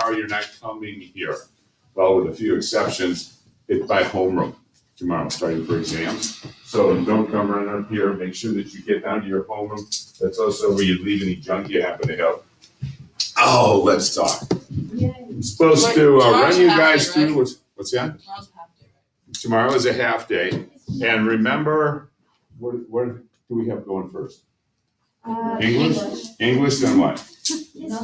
tomorrow you're not coming here. Well, with a few exceptions, it's by homeroom tomorrow, starting for exams. So don't come running up here. Make sure that you get down to your homeroom. That's also where you leave any junk you happen to have. Oh, let's talk. I'm supposed to run you guys through what's that? Tomorrow's half day, right? Tomorrow is a half day. And remember, what do we have going first? English, then what?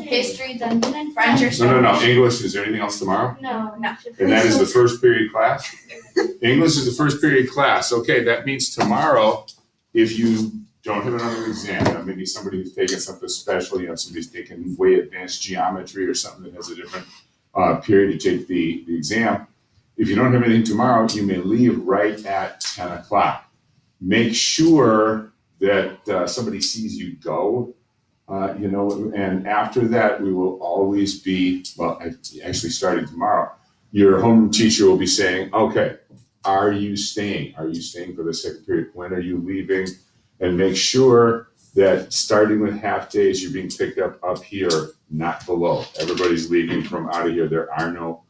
History, then French or Spanish. No. English. Is there anything else tomorrow? No. And that is the first period class? English is the first period class. Okay, that means tomorrow, if you don't have another exam, maybe somebody who's taking something special, somebody's taking way advanced geometry or something that has a different period to take the exam. If you don't have anything tomorrow, you may leave right at 10 o'clock. Make sure that somebody sees you go. And after that, we will always be, actually starting tomorrow, your home teacher will be saying, okay, are you staying? Are you staying for the second period? When are you leaving? And make sure that starting with half days, you're being picked up here, not below. Everybody's leaving from out of here. There are no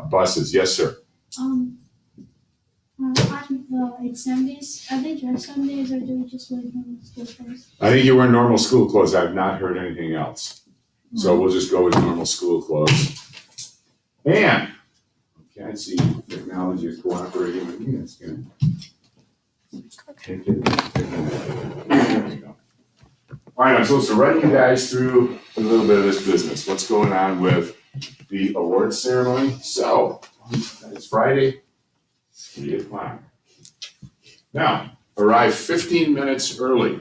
buses. Yes, sir. On the exam days, are they dress on days or do we just wear normal school clothes? I think you wear normal school clothes. I've not heard anything else. So we'll just go with normal school clothes. And, okay, I see technology is cooperating with me. That's good. There we go. All right, I'm supposed to run you guys through a little bit of this business. What's going on with the awards ceremony? So, it's Friday, 3 o'clock. Now, arrive 15 minutes early.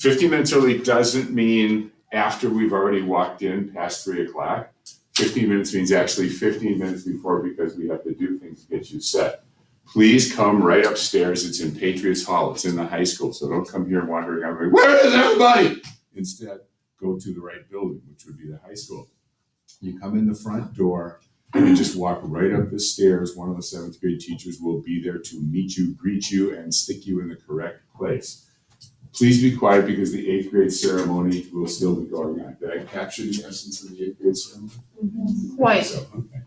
15 minutes early doesn't mean after we've already walked in past 3 o'clock. 15 minutes means actually 15 minutes before, because we have to do things to get you set. Please come right upstairs. It's in Patriots Hall. It's in the high school. So don't come here wandering out going, where is everybody? Instead, go to the right building, which would be the high school. You come in the front door and you just walk right up the stairs. One of the seventh grade teachers will be there to meet you, greet you, and stick you in the correct place. Please be quiet because the 8th grade ceremony will still be going on. Did I capture the essence of the 8th grade ceremony? Quite. So, okay.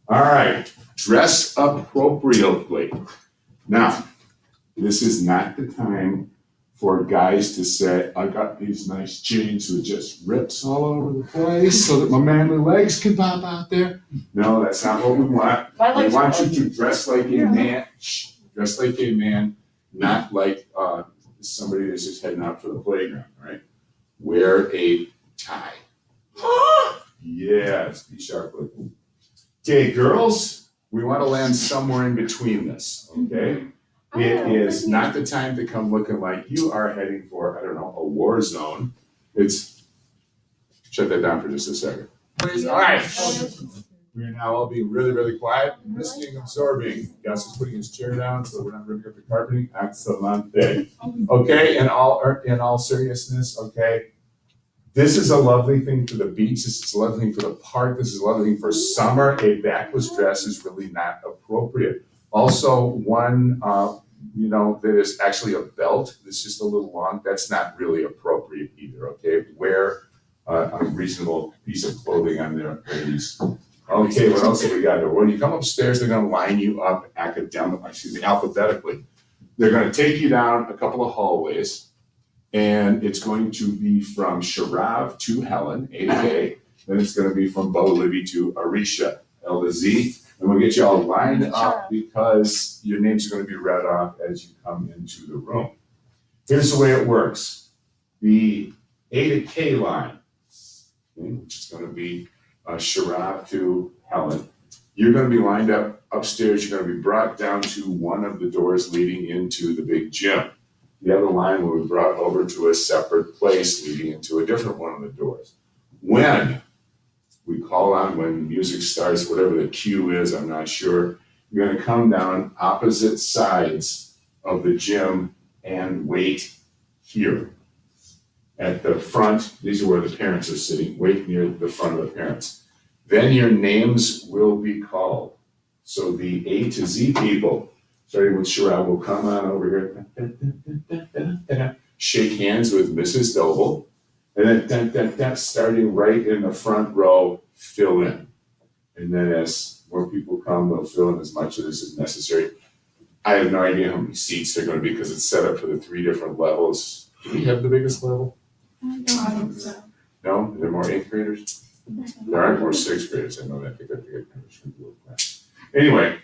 All right. Dress appropriately. Now, this is not the time for guys to say, I got these nice jeans with just rips all over the place so that my manly legs can pop out there. No, that's not what we want. We want you to dress like a man. Dress like a man, not like somebody that's just heading out for the playground, right? Wear a tie. Yes, be sharp looking. Okay, girls, we want to land somewhere in between this, okay? It is not the time to come looking like you are heading for, I don't know, a war zone. Shut that down for just a second. All right. We are now all being really, really quiet, listening, absorbing. Gus is putting his chair down so we're not ripping up the carpeting. Excellent. Okay, in all seriousness, okay, this is a lovely thing for the beach. This is a lovely thing for the park. This is a lovely thing for summer. A backless dress is really not appropriate. Also, one, that is actually a belt that's just a little long. That's not really appropriate either, okay? Wear a reasonable piece of clothing on there, ladies. Okay, what else have we got here? When you come upstairs, they're going to line you up alphabetically. They're going to take you down a couple of hallways, and it's going to be from Sharav to Helen, A to K. Then it's going to be from Bo Libby to Arisha, L to Z. And we'll get you all lined up because your names are going to be read off as you come into the room. Here's the way it works. The A to K line, okay, which is going to be Sharav to Helen. You're going to be lined up upstairs. You're going to be brought down to one of the doors leading into the big gym. The other line will be brought over to a separate place leading into a different one of the doors. When we call on, when music starts, whatever the cue is, I'm not sure, you're going to come down opposite sides of the gym and wait here. At the front, these are where the parents are sitting, wait near the front of the parents. Then your names will be called. So the A to Z people, starting with Sharav, will come on over here, shake hands with Mrs. Doble, and then starting right in the front row, fill in. And then as more people come, they'll fill in as much of this as necessary. I have no idea how many seats they're gonna be because it's set up for the 3 different levels. Do we have the biggest level? No, there are more 8th graders? There aren't more 6th graders, I know that, because they get kind of shrink a little class. Anyway,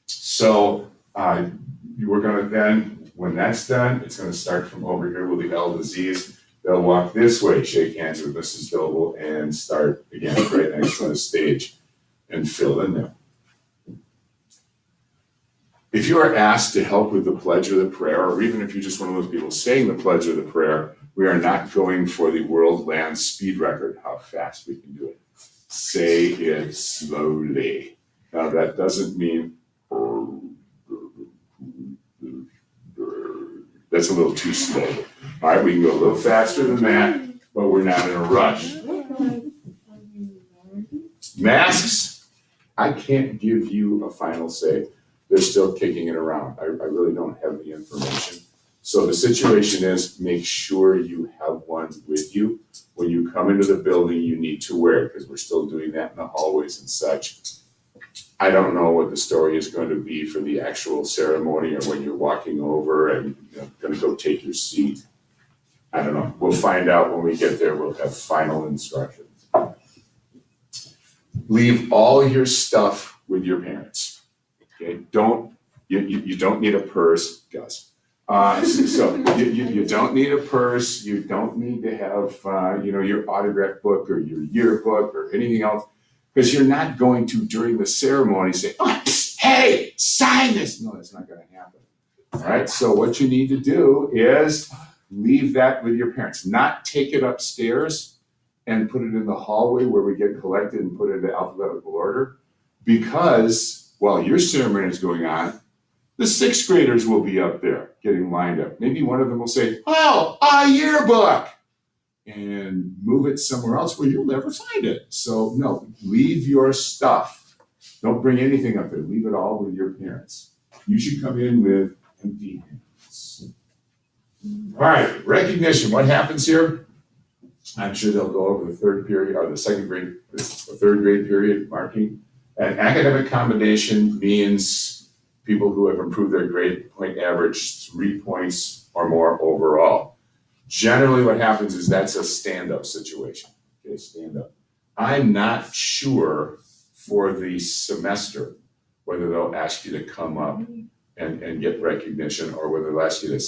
so, we're gonna then, when that's done, it's gonna start from over here with the L to Z's. They'll walk this way, shake hands with Mrs. Doble, and start again right next to the stage and fill in there. If you are asked to help with the pledge or the prayer, or even if you're just one of those people saying the pledge or the prayer, we are not going for the world land speed record, how fast we can do it. Say it slowly. Now that doesn't mean, that's a little too slow. All right, we can go a little faster than that, but we're not in a rush. Masks, I can't give you a final say. They're still kicking it around. I really don't have the information. So the situation is, make sure you have one with you. When you come into the building, you need to wear it because we're still doing that in the hallways and such. I don't know what the story is going to be for the actual ceremony or when you're walking over and gonna go take your seat. I don't know. We'll find out when we get there. We'll have final instructions. Leave all your stuff with your parents. Okay, you don't need a purse, Gus. So you don't need a purse. You don't need to have your autograph book or your yearbook or anything else, because you're not going to during the ceremony say, "Oh, hey, sign this." No, that's not going to happen. All right. So what you need to do is leave that with your parents. Not take it upstairs and put it in the hallway where we get collected and put it into alphabetical order, because while your ceremony is going on, the 6th graders will be up there getting lined up. Maybe one of them will say, "Oh, a yearbook," and move it somewhere else where you'll never find it. So no, leave your stuff. Don't bring anything up there. Leave it all with your parents. You should come in with empty hands. All right, recognition. What happens here? I'm sure they'll go over the 3rd period or the 2nd grade, the 3rd grade period marking. An academic commendation means people who have improved their grade point average 3 points or more overall. Generally what happens is that's a stand-up situation. Okay, stand up. I'm not sure for the semester whether they'll ask you to come up and get recognition, or whether they'll ask you to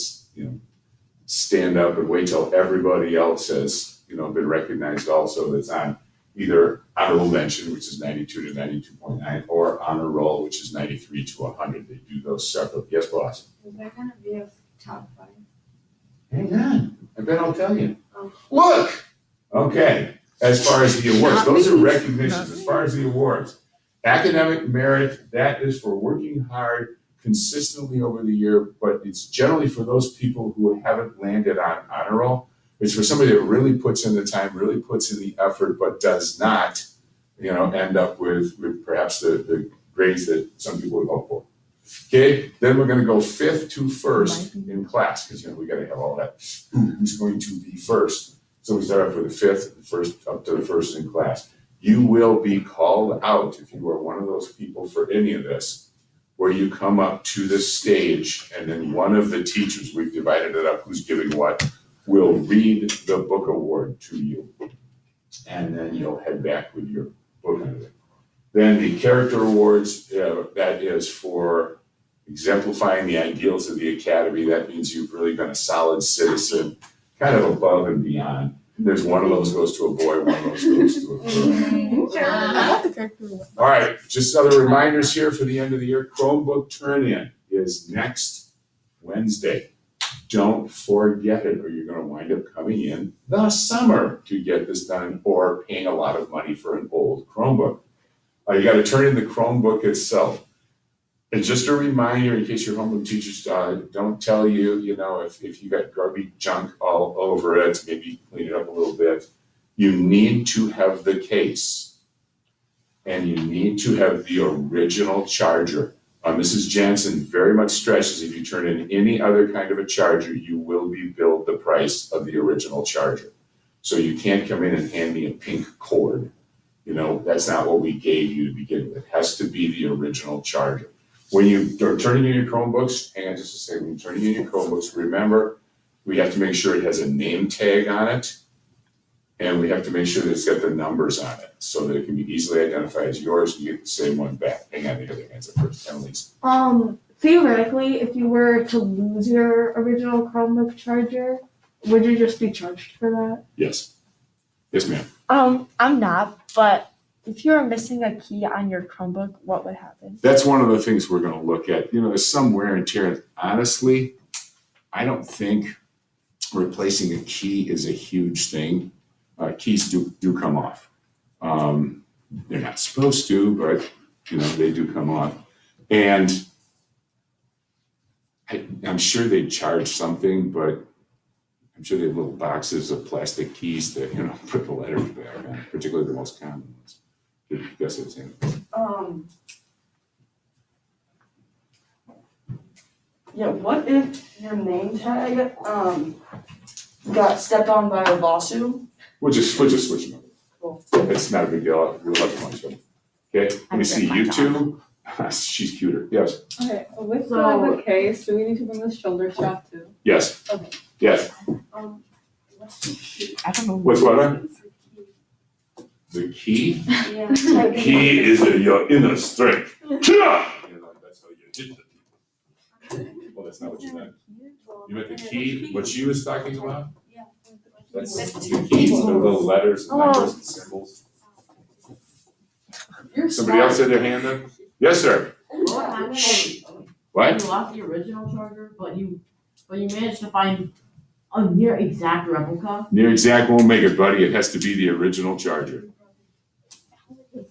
stand up and wait till everybody else has been recognized also, that's on either honorable mention, which is 92 to 92.9, or honor roll, which is 93 to 100. They do those separate. Yes, boss? Is there gonna be a top 5? Hang on, I bet I'll tell you. Oh. Look! Okay, as far as the awards, those are recognitions. As far as the awards, academic merit, that is for working hard consistently over the year, but it's generally for those people who haven't landed on honor roll. It's for somebody that really puts in the time, really puts in the effort, but does not, end up with perhaps the grades that some people would hope for. Okay, then we're gonna go 5th to 1st in class, because we gotta have all that. Who's going to be first? So we start off with the 5th, first up to the 1st in class. You will be called out if you are one of those people for any of this, where you come up to the stage and then one of the teachers, we've divided it up who's giving what, will read the book award to you. And then you'll head back with your book under it. Then the character awards, that is for exemplifying the ideals of the academy. That means you've really been a solid citizen, kind of above and beyond. There's one of those goes to a boy, one of those goes to a girl. All right, just other reminders here for the end of the year. Chromebook turn-in is next Wednesday. Don't forget it, or you're going to wind up coming in the summer to get this done, or paying a lot of money for an old Chromebook. You got to turn in the Chromebook itself. And just a reminder, in case your homeroom teachers don't tell you, if you got garbage junk all over it, maybe clean it up a little bit. You need to have the case, and you need to have the original charger. Mrs. Jansen very much stresses if you turn in any other kind of a charger, you will be billed the price of the original charger. So you can't come in and hand me a pink cord. That's not what we gave you to begin with. It has to be the original charger. When you are turning in your Chromebooks, hang on just a second, when you're turning in your Chromebooks, remember, we have to make sure it has a name tag on it. And we have to make sure that it's got the numbers on it so that it can be easily identified as yours. You get the same one back. Hang on, the other hands up first, Annalise. Theoretically, if you were to lose your original Chromebook charger, would you just be charged for that? Yes. Yes, ma'am. I'm not, but if you were missing a key on your Chromebook, what would happen? That's one of the things we're gonna look at. There's some wear and tear. Honestly, I don't think replacing a key is a huge thing. Keys do come off. They're not supposed to, but they do come off. And I'm sure they charge something, but I'm sure they have little boxes of plastic keys that, put the letters back on, particularly the most common ones. I guess it's in. Yeah, what if your name tag got stepped on by a lawsuit? We'll just switch them Cool. over. It's not a big deal. We'll have to punch them. Okay, let me see you two. She's cuter. Yes. Okay, with So- the case, do we need to bring the shoulder strap too? Yes. Okay. Yes. I don't know. What's what? The key? Yeah. The key is your inner strength. That's how you hit the people. Well, that's not what you meant. You meant the key, what she was talking about? Yeah. That's the keys, the little letters and numbers and symbols. Somebody else had their hand up? Yes, sir. What? You lost the original charger, but you managed to find a near exact replica. Near exact won't make it, buddy. It has to be the original charger.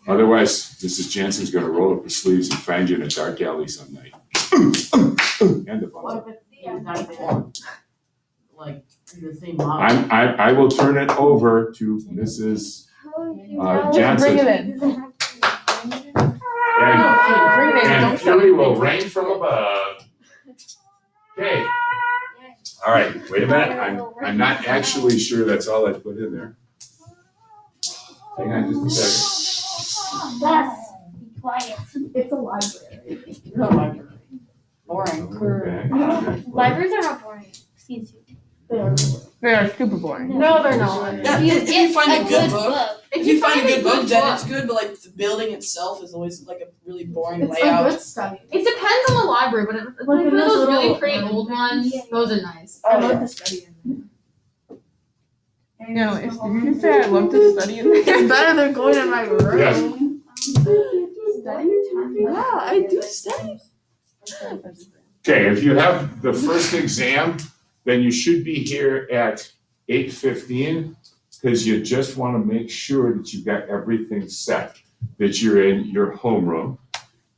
Otherwise, Mrs. Jansen's gonna roll up her sleeves and find you in a dark alley some night. And the buzzer. What if it's the exact same, like the same model? I will turn it over to Mrs. Johnson. Bring it in. And fury will rain from above. Okay. All right, wait a minute. I'm not actually sure that's all I put in there. Hang on just a second. Yes, be quiet. It's a library. No library. Boring. Okay. Libraries are not boring. Excuse you. They are super boring. No, they're not. Yeah, if you It's find a good book, if you find a good book, then book. it's good, but like the building itself is always like a really boring It's a layout. good study. It depends on the library, but it's like in one of this those really little- pretty old ones. Those are nice. I Oh, love yeah. the study in No, if you just say I love to study in there. It's there. better than going in my room. Yes. Yeah, I do study. Okay, if you have the first exam, then you should be here at 8:15, because you just want to make sure that you've got everything set, that you're in your homeroom.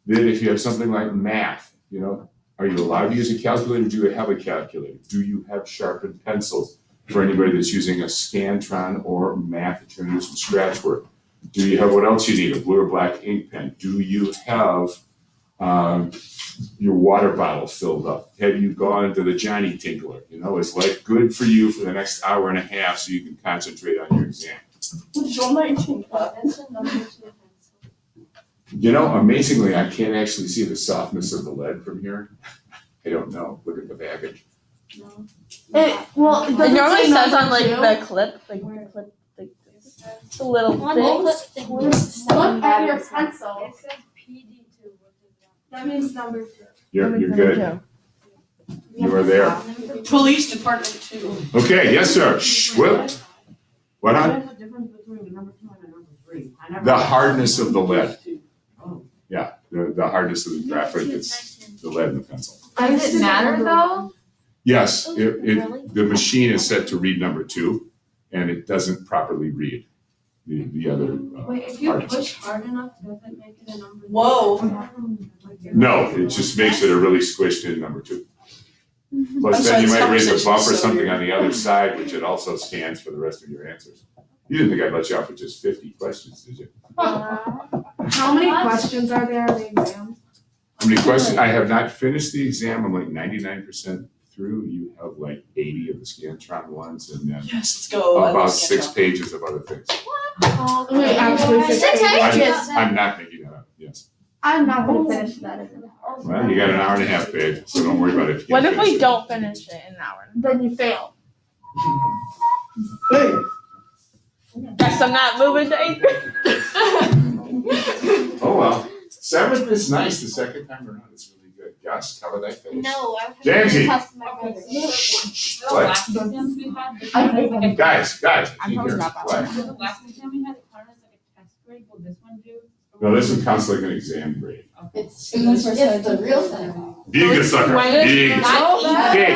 Then if you have something like math, are you allowed to use a calculator? Do you have a calculator? Do you have sharpened pencils for anybody that's using a Scantron or math that you're using scratch work? Do you have what else you need? A blue or black ink pen? Do you have your water bottle filled up? Have you gone to the Johnny Tinkler? Is life good for you for the next hour and a half so you can concentrate on your exam? Your 19 cup. That's a number 2 pencil. Amazingly, I can't actually see the softness of the lead from here. I don't know. Look at the baggage. No. It It normally say says number on like two? the clip, like the little One thing. clip thing. Look at your pencil. It says PD2, what is that? That means number 2. You're good. You are there. Police department 2. Okay, yes, sir. Shh, whoop. What on? What's the difference between the number 2 and the number 3? I never. The hardness of the lead. Oh. Yeah, the hardness of the graphite, it's the lead in the pencil. Does it matter though? Yes, Really? the machine is set to read number 2, and it doesn't properly read the other Wait, if you parts. push hard enough, does it make it a number? Whoa. No, it just makes it a really squished in number 2. Plus, I'm then sorry, you this might raise a conversation bump is or so something weird. on the other side, which it also scans for the rest of your answers. You didn't think I'd let you off with just 50 questions, did you? How many questions are there in the exam? How many questions? I have not finished the exam. I'm like 99% through. You have like 80 of the Scantron ones, and then Yes, let's go. I love about 6 Scantron. pages of other things. Wait, actually, Six pages. I'm not making that up, yes. I'm not gonna finish that in an hour. Well, you got an hour and a half, babe, so don't worry about it. If you What can't if we finish it. don't finish it in an hour? Then you fail. Hey. Guess I'm not moving to 8th grade. Oh, well. 7th is nice, the second time around, it's really good. Gus, how did I finish? No, I was Jamesy. gonna test my brother. What? Last exams we had, I hate them. Guys, I I'm can't probably hear. not that What? the last exam we had, it counted as like a test grade, will this one do? No, this one counts like an exam grade. It's the real thing. Being a sucker, being a sucker. Okay,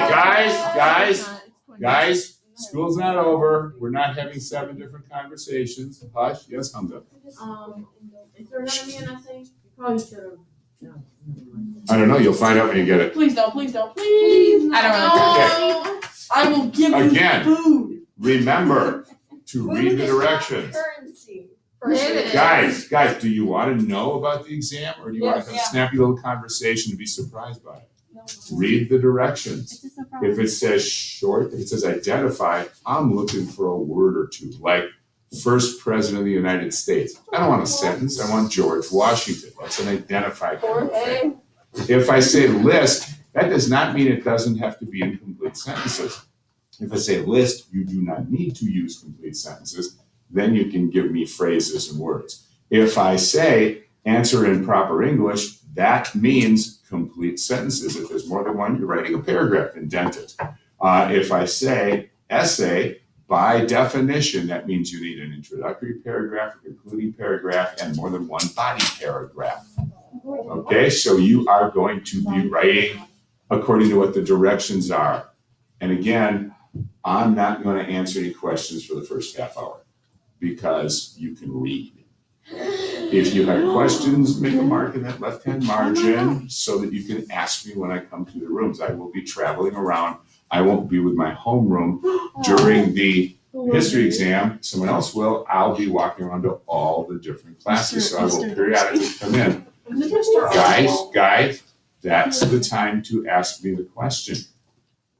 guys, school's not over. We're not having 7 different conversations. Hush, yes, Hamza. Is there gonna be an essay? You probably should have. I don't know, you'll find out when you get it. Please don't, please don't, please. I don't really I will give you Again. food. Remember to read the directions. Currency. Guys, do you want to know about the exam or do you want to have a snappy little conversation and be surprised by it? Read the directions. If it says short, if it says identify, I'm looking for a word or two, like first president of the United States. I don't want a sentence, I want George Washington. That's an identify kind of thing. If I say list, that does not mean it doesn't have to be in complete sentences. If I say list, you do not need to use complete sentences. Then you can give me phrases and words. If I say answer in proper English, that means complete sentences. If there's more than one, you're writing a paragraph, indent it. If I say essay, by definition, that means you need an introductory paragraph, a concluding paragraph, and more than one body paragraph. Okay, so you are going to be writing according to what the directions are. And again, I'm not going to answer any questions for the first half hour because you can read. If you have questions, make a mark in that left-hand margin so that you can ask me when I come to the rooms. I will be traveling around. I won't be with my homeroom during the history exam. Someone else will. I'll be walking around to all the different classes, so I will periodically come in. Guys, that's the time to ask me the question.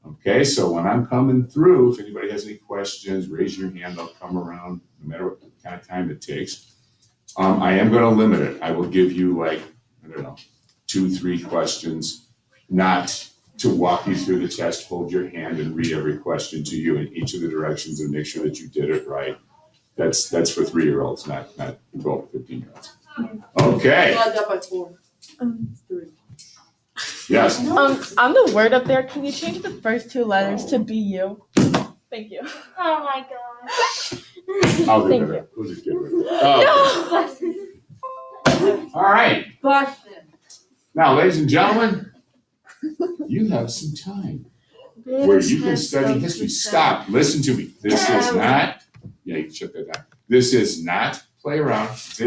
Okay, so when I'm coming through, if anybody has any questions, raise your hand. I'll come around no matter what kind of time it takes. I am going to limit it. I will give you 2-3 questions, not to walk you through the test, hold your hand and read every question to you in each of the directions and make sure that you did it right. That's for 3-year-olds, not 12, 15-year-olds. Okay. Divide that by 4. 3. Yes. On the word up there, can you change the first 2 letters to BU? Thank you. Oh my gosh. I'll do Thank better. We'll just get rid of it. All right. Boston. Now, ladies and gentlemen, you have some time where you can study history. Stop. Listen to me. This is not, yeah, you can shut that down. This is not play around. This